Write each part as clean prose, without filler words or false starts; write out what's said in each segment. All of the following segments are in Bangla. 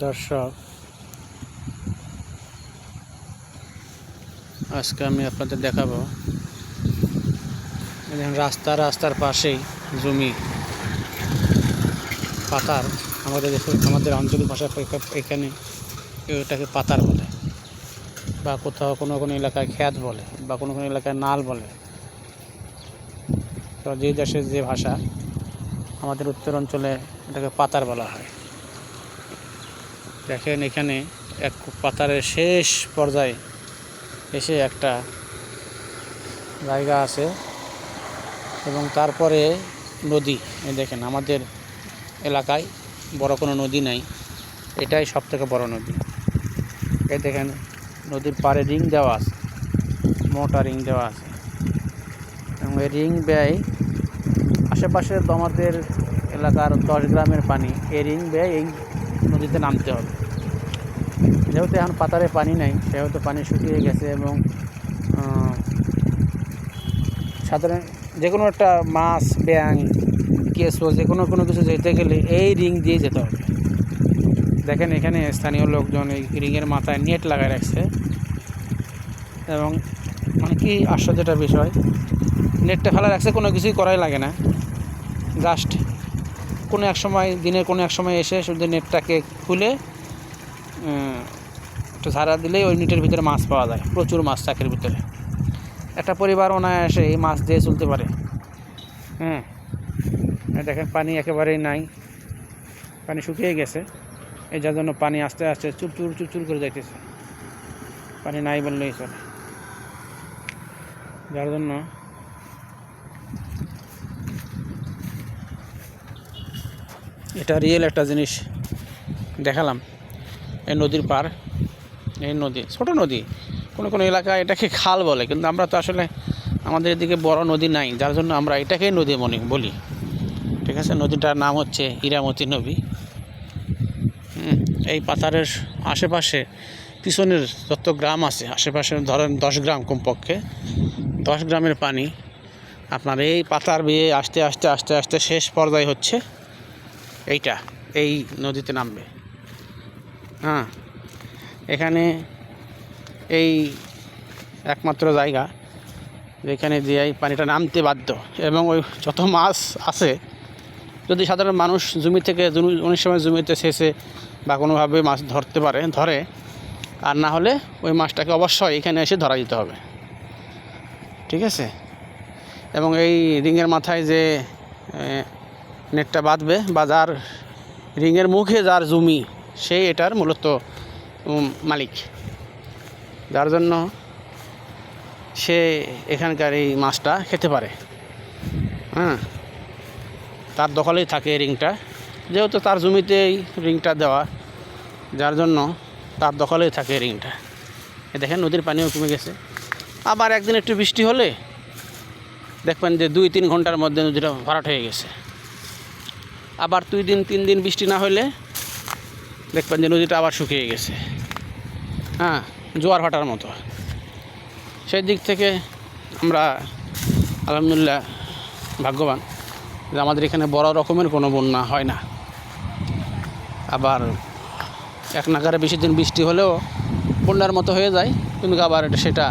দর্শক, আজকে আমি আপনাদের দেখাবো রাস্তার পাশেই জমি পাতার। আমাদের আঞ্চলিক ভাষায় এখানে এটাকে পাতার বলে, বা কোথাও কোনো কোনো এলাকায় খ্যাত বলে, বা কোনো কোনো এলাকায় নাল বলে। তো যে দেশের যে ভাষা, আমাদের উত্তর অঞ্চলে এটাকে পাতার বলা হয়। দেখেন, এখানে এক পাতারের শেষ পর্যায়ে এসে একটা জায়গা আছে এবং তারপরে নদী। এই দেখেন, আমাদের এলাকায় বড় কোনো নদী নাই, এটাই সবথেকে বড় নদী। এই দেখেন, নদীর পাড়ে রিং দেওয়া আছে, মোটা রিং দেওয়া আছে, এবং এই রিং বেয়ে আশেপাশে আমাদের এলাকার 10 গ্রামের পানি এই রিং বেয়ে এই নদীতে নামতে হবে। যেহেতু এখন পাতারে পানি নাই, সেহেতু পানি শুকিয়ে গেছে, এবং সাধারণ যে কোনো একটা মাছ, ব্যাঙ, কেঁচো, যে কোনো কিছু যেতে গেলে এই রিং দিয়ে যেতে হবে। দেখেন, এখানে স্থানীয় লোকজন এই রিংয়ের মাথায় নেট লাগায় রাখছে, এবং মানে কি আশ্চর্যটা বিষয়, নেটটা ফেলা রাখছে, কোনো কিছুই করাই লাগে না। জাস্ট কোনো এক সময়, দিনের কোনো এক সময় এসে শুধু নেটটাকে খুলে একটু ঝাড়া দিলেই ওই নেটের ভিতরে মাছ পাওয়া যায়। প্রচুর মাছ চাকের ভিতরে। একটা পরিবার অনায়াসে এই মাছ দিয়ে চলতে পারে। দেখেন, পানি একেবারেই নাই, পানি শুকিয়ে গেছে। এই যার জন্য পানি আস্তে আস্তে চুরচুর করে যাইতেছে। পানি নাই বললেই চলে। যার জন্য এটা রিয়েল একটা জিনিস দেখালাম। এই নদীর পার, এই নদী ছোট নদী, কোনো এলাকায় এটাকে খাল বলে, কিন্তু আমরা তো আসলে আমাদের এদিকে বড় নদী নাই, যার জন্য আমরা এটাকেই নদী বলি। ঠিক আছে, নদীটার নাম হচ্ছে ইরামতি নদী। এই পাতারের আশেপাশে পিছনের যত গ্রাম আছে, আশেপাশে ধরেন 10 গ্রাম, কমপক্ষে 10 গ্রামের পানি আপনার এই পাতার বেয়ে আস্তে আস্তে আস্তে আস্তে শেষ পর্যায়ে হচ্ছে এই নদীতে নামবে। এখানে এই একমাত্র জায়গা যেখানে দিয়ে পানিটা নামতে বাধ্য, এবং ওই যত মাছ আছে, যদি সাধারণ মানুষ জমি থেকে অনেক সময় জমিতে সেচে বা কোনোভাবে মাছ ধরতে পারে, ধরে, আর না হলে ওই মাছটাকে অবশ্যই এখানে এসে ধরা দিতে হবে। ঠিক আছে, এবং এই রিংয়ের মাথায় যে নেটটা বাঁধবে, বা যার রিংয়ের মুখে যার জমি, সেই এটার মূলত মালিক, যার জন্য সে এখানকার এই মাছটা খেতে পারে। তার দখলেই থাকে এই রিংটা, যেহেতু তার জমিতেই রিংটা দেওয়া, যার জন্য তার দখলেই থাকে এই রিংটা। দেখেন, নদীর পানিও কমে গেছে। আবার একদিন একটু বৃষ্টি হলে দেখবেন যে 2-3 ঘন্টার মধ্যে নদীটা ভরাট হয়ে গেছে। আবার 2-3 দিন বৃষ্টি না হলে দেখবেন যে নদীটা আবার শুকিয়ে গেছে, জোয়ার ভাটার মতো। সেই দিক থেকে আমরা আলহামদুলিল্লাহ ভাগ্যবান যে আমাদের এখানে বড় রকমের কোনো বন্যা হয় না। আবার এক নাগারে বেশি দিন বৃষ্টি হলেও বন্যার মতো হয়ে যায়, কিন্তু আবার সেটা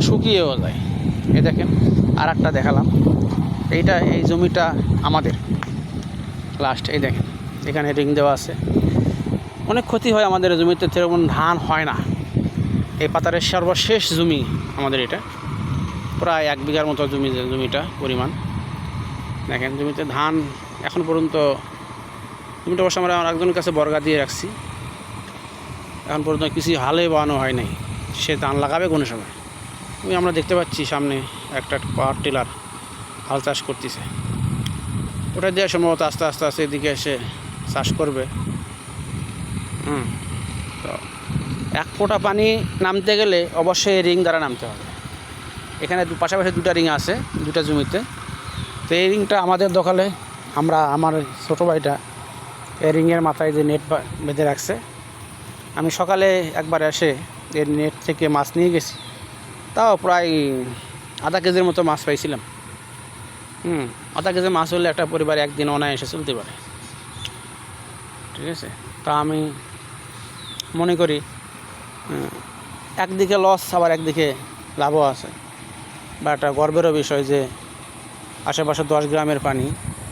শুকিয়েও যায়। এই দেখেন, আর একটা দেখালাম, এই জমিটা আমাদের লাস্ট। এই দেখেন, এখানে রিং দেওয়া আছে। অনেক ক্ষতি হয় আমাদের জমিতে, সেরকম ধান হয় না। এই পাতারের সর্বশেষ জমি আমাদের এটা, প্রায় 1 বিঘার মতো জমিটা পরিমাণ। দেখেন, জমিতে ধান এখন পর্যন্ত, জমিটা অবশ্য আমরা একজনের কাছে বর্গা দিয়ে রাখছি, এখন পর্যন্ত কিছু হালে বানানো হয় নাই। সে ধান লাগাবে কোনো সময়। আমরা দেখতে পাচ্ছি সামনে একটা পাওয়ার টিলার হাল চাষ করতেছে, ওটা দিয়ে সম্ভবত আস্তে আস্তে আস্তে এদিকে এসে চাষ করবে। তো 1 ফোঁটা পানি নামতে গেলে অবশ্যই রিং দ্বারা নামতে হবে। এখানে পাশাপাশি 2টা রিং আছে, 2টা জমিতে। তো এই রিংটা আমাদের দখলে। আমার ছোটো ভাইটা এই রিংয়ের মাথায় যে নেট বেঁধে রাখছে, আমি সকালে একবার এসে এই নেট থেকে মাছ নিয়ে গেছি। তাও প্রায় আধা কেজির মতো মাছ পাইছিলাম। আধা কেজি মাছ হলে একটা পরিবার একদিন অনায়াসে চলতে পারে। ঠিক আছে। তা আমি মনে করি একদিকে লস আবার একদিকে লাভও আছে, বা একটা গর্বেরও বিষয় যে আশেপাশে 10 গ্রামের পানি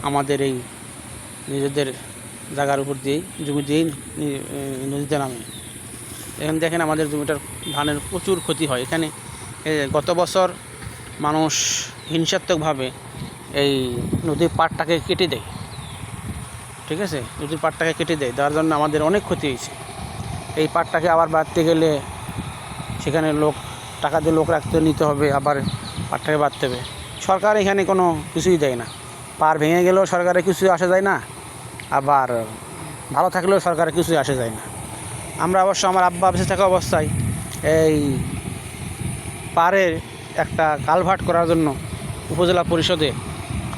আমাদের এই নিজেদের জায়গার উপর দিয়েই জমি দিয়েই নদীতে নামে। এখানে দেখেন আমাদের জমিটার ধানের প্রচুর ক্ষতি হয়। এখানে গত বছর মানুষ হিংসাত্মকভাবে এই নদীর পাড়টাকে কেটে দেয়, ঠিক আছে, নদীর পাড়টাকে কেটে দেয়, দেওয়ার জন্য আমাদের অনেক ক্ষতি হয়েছে। এই পাড়টাকে আবার বাঁধতে গেলে সেখানে টাকা দিয়ে লোক রাখতে নিতে হবে, আবার পাড়টাকে বাঁধতে হবে। সরকার এখানে কোনো কিছুই দেয় না। পাড় ভেঙে গেলেও সরকারের কিছুই আসে যায় না, আবার ভালো থাকলেও সরকারের কিছুই আসে যায় না। আমরা অবশ্য আমার আব্বা বেঁচে থাকা অবস্থায় এই পাড়ের একটা কালভার্ট করার জন্য উপজেলা পরিষদে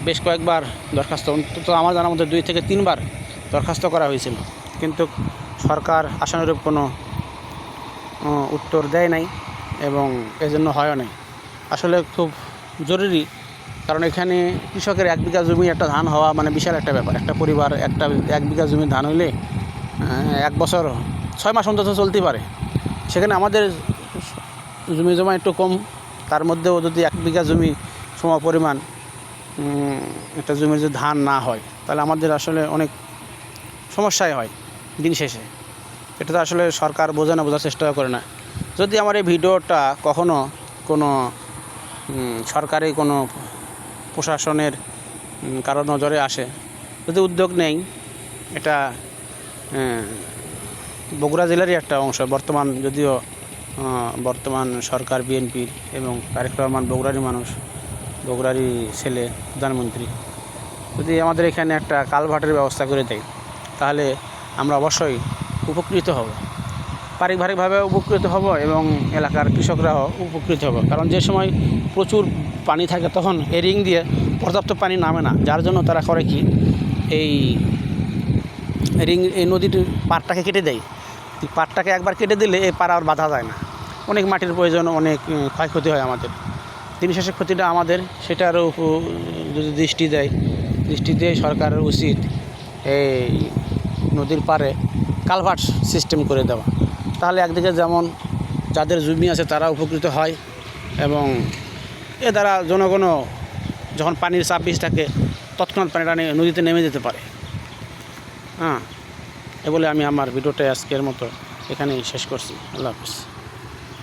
বেশ কয়েকবার দরখাস্ত, অন্তত আমার জানার মধ্যে 2 থেকে 3 বার দরখাস্ত করা হয়েছিল, কিন্তু সরকার আশানুরূপ কোনো উত্তর দেয় নাই এবং এজন্য হয়ও নাই। আসলে খুব জরুরি, কারণ এখানে কৃষকের 1 বিঘা জমি একটা ধান হওয়া মানে বিশাল একটা ব্যাপার। একটা পরিবার 1 বিঘা জমি ধান হইলে 1 বছর 6 মাস অন্তত চলতে পারে। সেখানে আমাদের জমি জমা একটু কম, তার মধ্যেও যদি 1 বিঘা জমি সম পরিমাণ একটা জমির যদি ধান না হয়, তাহলে আমাদের আসলে অনেক সমস্যাই হয় দিন শেষে। এটা তো আসলে সরকার বোঝার চেষ্টা করে না। যদি আমার এই ভিডিওটা কখনো কোনো সরকারি কোনো প্রশাসনের কারো নজরে আসে, যদি উদ্যোগ নেই, এটা বগুড়া জেলারই একটা অংশ। বর্তমান সরকার বিএনপির এবং তারেক রহমান বগুড়ারই মানুষ, বগুড়ারই ছেলে প্রধানমন্ত্রী। যদি আমাদের এখানে একটা কালভার্টের ব্যবস্থা করে দেয়, তাহলে আমরা অবশ্যই উপকৃত হব, পারিবারিকভাবে উপকৃত হব এবং এলাকার কৃষকরাও উপকৃত হব। কারণ যে সময় প্রচুর পানি থাকে তখন এই রিং দিয়ে পর্যাপ্ত পানি নামে না, যার জন্য তারা করে কি, এই নদীর পাড়টাকে কেটে দেয়। পাড়টাকে একবার কেটে দিলে এই পাড় আর বাঁধা যায় না, অনেক মাটির প্রয়োজন, অনেক ক্ষয়ক্ষতি হয় আমাদের। দিন শেষে ক্ষতিটা আমাদের, সেটারও যদি দৃষ্টি দিয়ে সরকারের উচিত এই নদীর পাড়ে কালভার্ট সিস্টেম করে দেওয়া। তাহলে একদিকে যেমন যাদের জমি আছে তারা উপকৃত হয় এবং এ দ্বারা জনগণও যখন পানির চাপ বেশি থাকে তৎক্ষণাৎ পানিটা নদীতে নেমে যেতে পারে। এ বলে আমি আমার ভিডিওটা আজকের মতো এখানেই শেষ করছি। আল্লাহ হাফিজ।